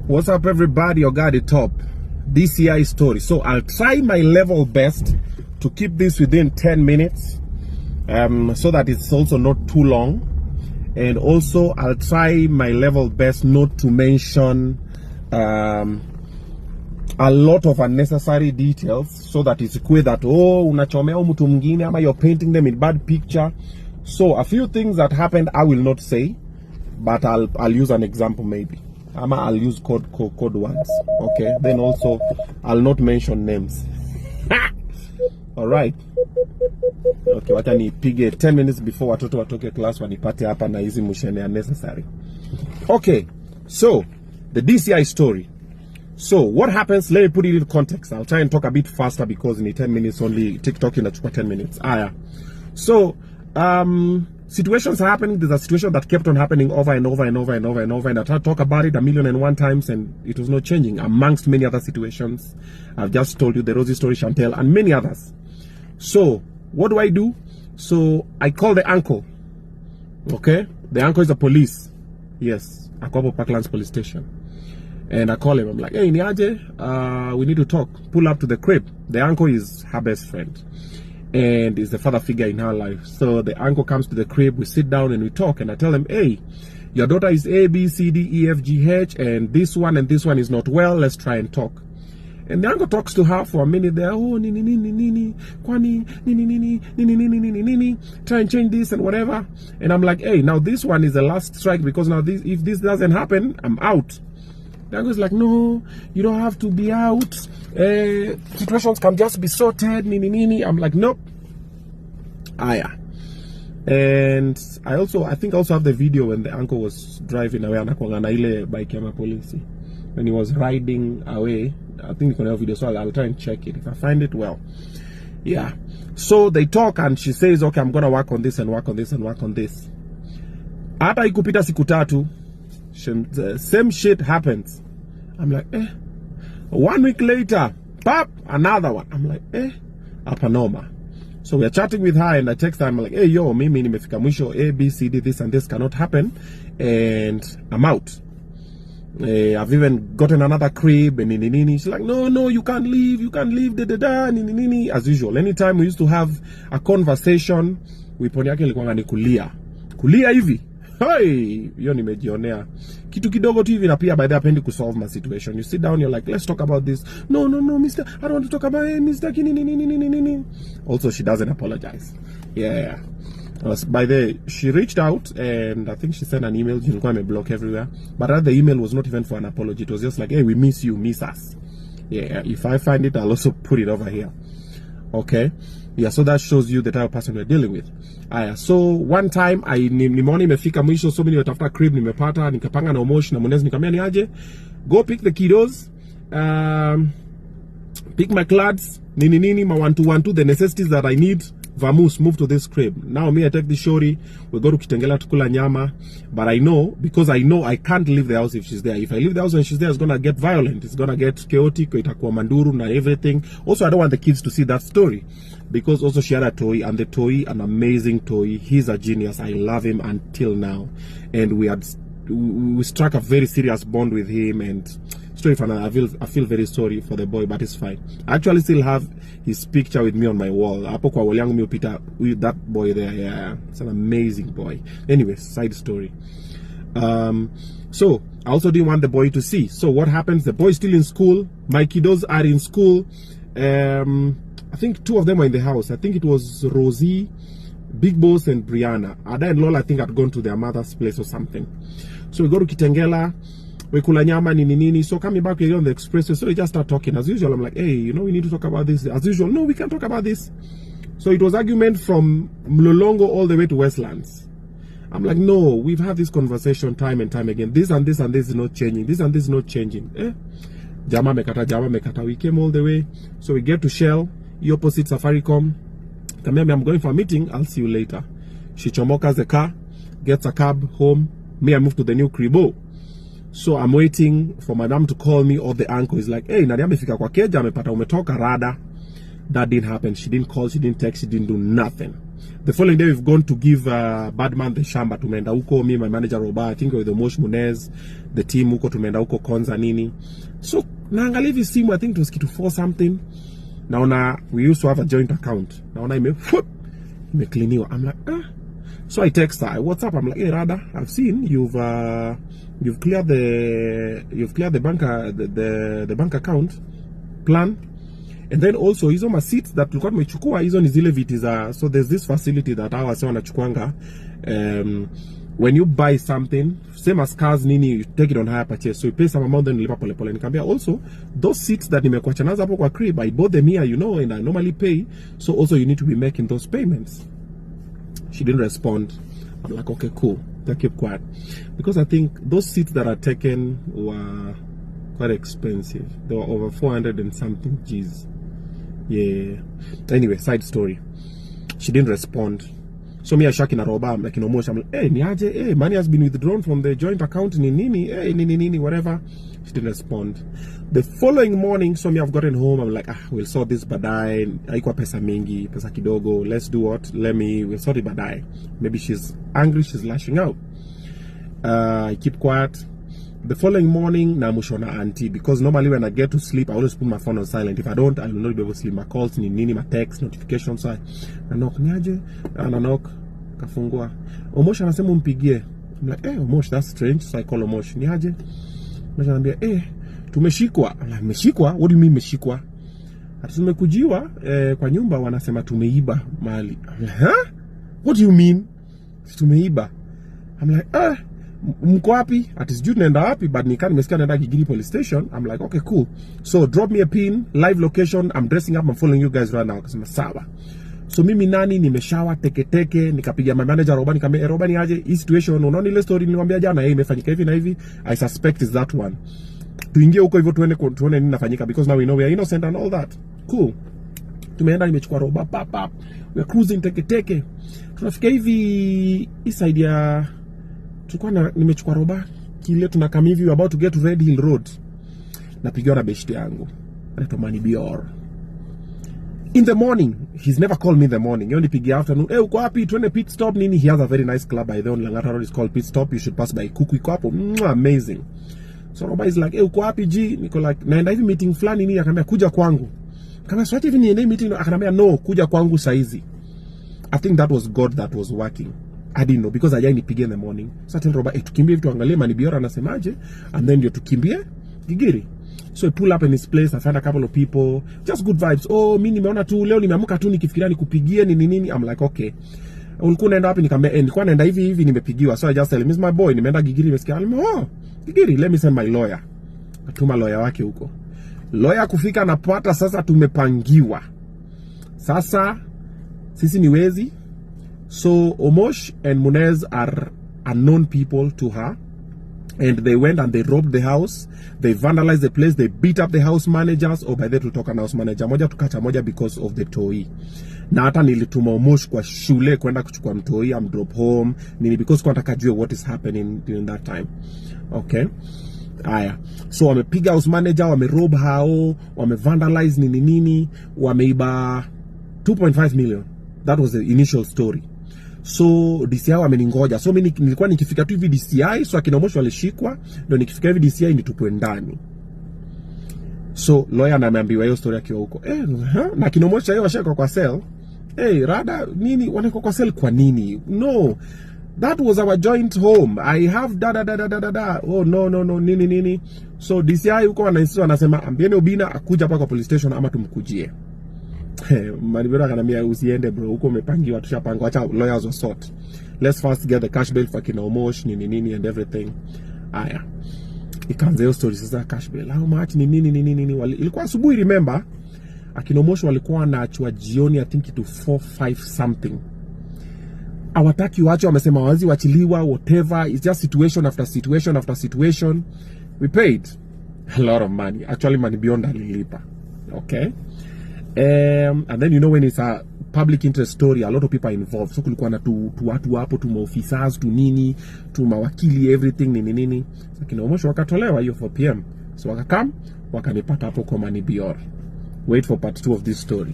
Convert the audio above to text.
What's up, everybody? Your guy, the top DCI story. So I'll try my level best to keep this within 10 minutes, so that it's also not too long. And also I'll try my level best not to mention a lot of unnecessary details, so that it's clear that unachomea mtu mwingine ama you're painting them in bad picture. So a few things that happened I will not say, but I'll use an example maybe. I'll use code words. Okay, then also I'll not mention names. All right. Okay, wacha nipige 10 minutes before watoto watoke class wanipate hapa na hizi mushene unnecessary. Okay, so the DCI story. So what happens, let me put it in context. I'll try and talk a bit faster because in 10 minutes only, TikTok in 10 minutes. So situations are happening. There's a situation that kept on happening over and over and over and over and over, and I tried to talk about it 1,000,001 times and it was not changing, amongst many other situations. I've just told you the Rosie story, Chantel, and many others. So what do? So I call the uncle. Okay, the uncle is the police. Yes, Akwapo Parklands police station. And I call him. I'm like, hey, Niaje, we need to talk. Pull up to the crib. The uncle is her best friend and is the father figure in her life. So the uncle comes to the crib, we sit down and we talk, and I tell him, hey, your daughter is A, B, C, D, E, F, G, H, and this one is not well. Let's try and talk. And the uncle talks to her for a minute there. Oh, nini, kwani, nini, try and change this and whatever. And I'm like, hey, now this one is the last strike, because now if this doesn't happen, I'm out. The uncle's like, no, you don't have to be out. Situations can just be sorted, nini. I'm like, nope. And I think I also have the video when the uncle was driving away anakuanga ile bike ya polisi. When he was riding away, I think you can have video, so I'll try and check it. If I find it, well, yeah. So they talk and she says, okay, I'm gonna work on this and work on this and work on this. Hata ikupita siku tatu, same shit happens. I'm like, 1 week later, pop, another one. I'm like, apanoma. So we're chatting with her and I text her. I'm like, hey, yo, mimi nimefika mwisho, A, B, C, D, this and this cannot happen, and I'm out. I've even gotten another crib and nini. She's like, no, you can't leave, nini. As usual, anytime we used to have a conversation, wiponi yake ilikuwa ni kulia hivi. Hey, yo nimejionea kitu kidogo tu hivi, na pia by the way to solve my situation. You sit down, you're like, let's talk about this. No, mister, I don't want to talk about it, mister. Also, she doesn't apologize. Yeah. By the way, she reached out and I think she sent an email. You can block everywhere, but the email was not even for an apology. It was just like, hey, we miss you, miss us. Yeah, if I find it, I'll also put it over here. Okay. Yeah, so that shows you the type of person we're dealing with. So one time nimeona imefika mwisho, so many watafuta crib nimepata, nikapanga na Omosh na Monez, nikamwambia niaje, go pick the kiddos, pick my clothes, nini, my 1-2, the necessities that I need. Vamus, move to this crib. Now me, I take the shorty, we go to Kitengela to kula nyama, but I know I can't leave the house if she's there. If I leave the house and she's there, it's gonna get violent, it's gonna get chaotic, itakuwa manduru na everything. Also, I don't want the kids to see that story, because also she had a toy, and the toy, an amazing toy. He's a genius. I love him until now, and we struck a very serious bond with him. And I feel very sorry for the boy, but it's fine. I actually still have his picture with me on my wall. That boy there, yeah, it's an amazing boy. Anyway, side story. So I also didn't want the boy to see. So what happens? The boy's still in school. My kiddos are in school. I think 2 of them were in the house. I think it was Rosie, Big Boss, and Brianna. Ada and Lola, I think, had gone to their mother's place or something. So we go to Kitengela. We kula nyama nini. So coming back, we get on the expressway. So we just start talking as usual. I'm like, hey, we need to talk about this. As usual, no, we can't talk about this. So it was argument from Mlolongo all the way to Westlands. I'm like, no, we've had this conversation time and time again. This and this and this is not changing. This and this is not changing. Jama mekata. We came all the way. So we get to Shell, opposite Safaricom. Kameme, I'm going for a meeting. I'll see you later. She chomokas the car, gets a cab home. Me, I move to the new kribo. So I'm waiting for madam to call me, or the uncle is like, hey, nani amefika kwa keja, amepata umetoka rada. That didn't happen. She didn't call, she didn't text, she didn't do nothing. The following day we've gone to give Badman the shamba. Tumeenda huko, me, my manager Roba, I think with the Mosh Munez, the team huko, tumeenda huko Konza nini. So naangalia hivi simu, I think it was kitu 4 something. Naona we used to have a joint account. Naona imecleaniwa. I'm like, So I text her, what's up? I'm like, hey Rada, I've seen you've cleared the bank account plan. And then also hizo ma seats that tulikuwa tumechukua, hizo ni zile viti za, so there's this facility that hawa wase wanachukuanga when you buy something same as cars nini, you take it on hire purchase, so you pay some amount then lipa pole pole. Nikamwambia also those seats that nimekuacha nazo hapo kwa crib, I bought them here, you know, and I normally pay, so also you need to be making those payments. She didn't respond. I'm like, okay, cool. They keep quiet because I think those seats that are taken were quite expensive. They were over 400 and something G's. Yeah. Anyway, side story. She didn't respond. So me, I shaki na Roba. I'm like, I'm like, hey, niaje, hey, money has been withdrawn from the joint account, nini, hey, nini, whatever. She didn't respond. The following morning, so me, I've gotten home. I'm like, we'll sort this badai. Haikuwa pesa mingi, pesa kidogo. Let's do what? We'll sort it badai. Maybe she's angry, she's lashing out. I keep quiet. The following morning, namushona auntie, because normally when I get to sleep, I always put my phone on silent. If I don't, I will not be able to sleep. My calls, nini, my text, notifications. So I knock, niaje, knock, kafungua. Omosh anasema umpigie. I'm like, Omosh, that's strange. So I call Omosh, niaje. Omosh anambia, tumeshikwa. I'm like, meshikwa? What do you mean meshikwa? Tumekujiwa kwa nyumba wanasema tumeiba mali. I'm like, huh? What do you mean? Tumeiba. I'm like, mko wapi? Ati sijui naenda wapi, but nimesikia naenda Gigiri police station. I'm like, okay, cool. So drop me a pin, live location. I'm dressing up, I'm following you guys right now. Akasema sawa. So mimi nani nimeshawa teke nikapiga my manager Roba, nikamwambia Roba ni aje hii situation, unaona ile story niliwaambia jana, imefanyika hivi na hivi. I suspect is that one. Tuingie huko hivyo tuone nini nafanyika, because now we know we are innocent and all that. Cool. Tumeenda, nimechukua Roba pap. We are cruising teke. Tunafika hivi side ya tulikuwa nimechukua Roba kile tunakam hivi, about to get to Red Hill Road. Napigiwa na beshte yangu anaitwa Mani Bior. In the morning, he's never called me in the morning. He only pigia afternoon. Uko wapi? Tuende pit stop nini? He has a very nice club by the on Langata Road. It's called Pit Stop. You should pass by. Kuku iko hapo. Amazing. So Roba is like, uko wapi G? Niko like, naenda hivi meeting fulani nini? Akamwambia kuja kwangu. Kama swati hivi niende meeting, akamwambia no, kuja kwangu saizi. I think that was God that was working. I didn't know because ajai nipigie in the morning. So I tell Roba, tukimbie tuangalie Mani Biora anasemaje, and then ndio tukimbie Gigiri. So I pull up in his place, I find a couple of people, just good vibes. Oh, mimi nimeona tu leo nimeamka tu nikifikiria nikupigie nini. I'm like, okay. Ulikuwa unaenda wapi? Nikamwambia nilikuwa naenda hivi nimepigiwa. So I just tell him, my boy, nimeenda Gigiri, nimesikia. Gigiri, let me send my lawyer. Atuma lawyer wake huko. Lawyer kufika anapata sasa tumepangiwa. Sasa sisi ni wezi. So Omosh and Munez are unknown people to her. And they went and they robbed the house. They vandalized the place. They beat up the house managers. By the way, tulitoka na house manager moja tukacha moja because of the toy. Na hata nilituma Omosh kwa shule kwenda kuchukua mtoi, am drop home nini, because kwa nataka jua what is happening during that time. Okay. Aya. So wamepiga house manager, wamerob hao, wamevandalize nini, wameiba 2.5 million. That was the initial story. So DCI wameningoja. So mimi nilikuwa nikifika tu hivi DCI, so akina Omosh walishikwa, ndio nikifika hivi DCI nitupwe ndani. So lawyer anaambiwa hiyo story akiwa huko. Na akina Omosh yao washaka kwa cell. Rada nini wanako kwa cell kwa nini? No. That was our joint home. I have da. Oh no nini. So DCI huko wanasema ambieni Obinna akuja hapa kwa police station ama tumkujie. Manibera kanambia usiende bro, huko umepangiwa, tushapanga, acha lawyers wasort. Let's first get the cash bail for kina Omosh nini and everything. Aya. Ikaanza hiyo story sasa, cash bail. How much nini. Ilikuwa asubuhi, remember? Akina Omosh walikuwa wanaachwa jioni, I think to 4-5 something. Hawataki waache, wamesema wazi wachiliwa, whatever. It's just situation after situation. We paid a lot of money. Actually money beyond alilipa. Okay? And then you know when it's a public interest story, a lot of people are involved. So kulikuwa na tu watu hapo, tu maofisas, tu nini, tu mawakili, everything nini. So kina Omosh wakatolewa hiyo 4 PM. So wakakam, wakanipata hapo kwa Mani Bior. Wait for part 2 of this story.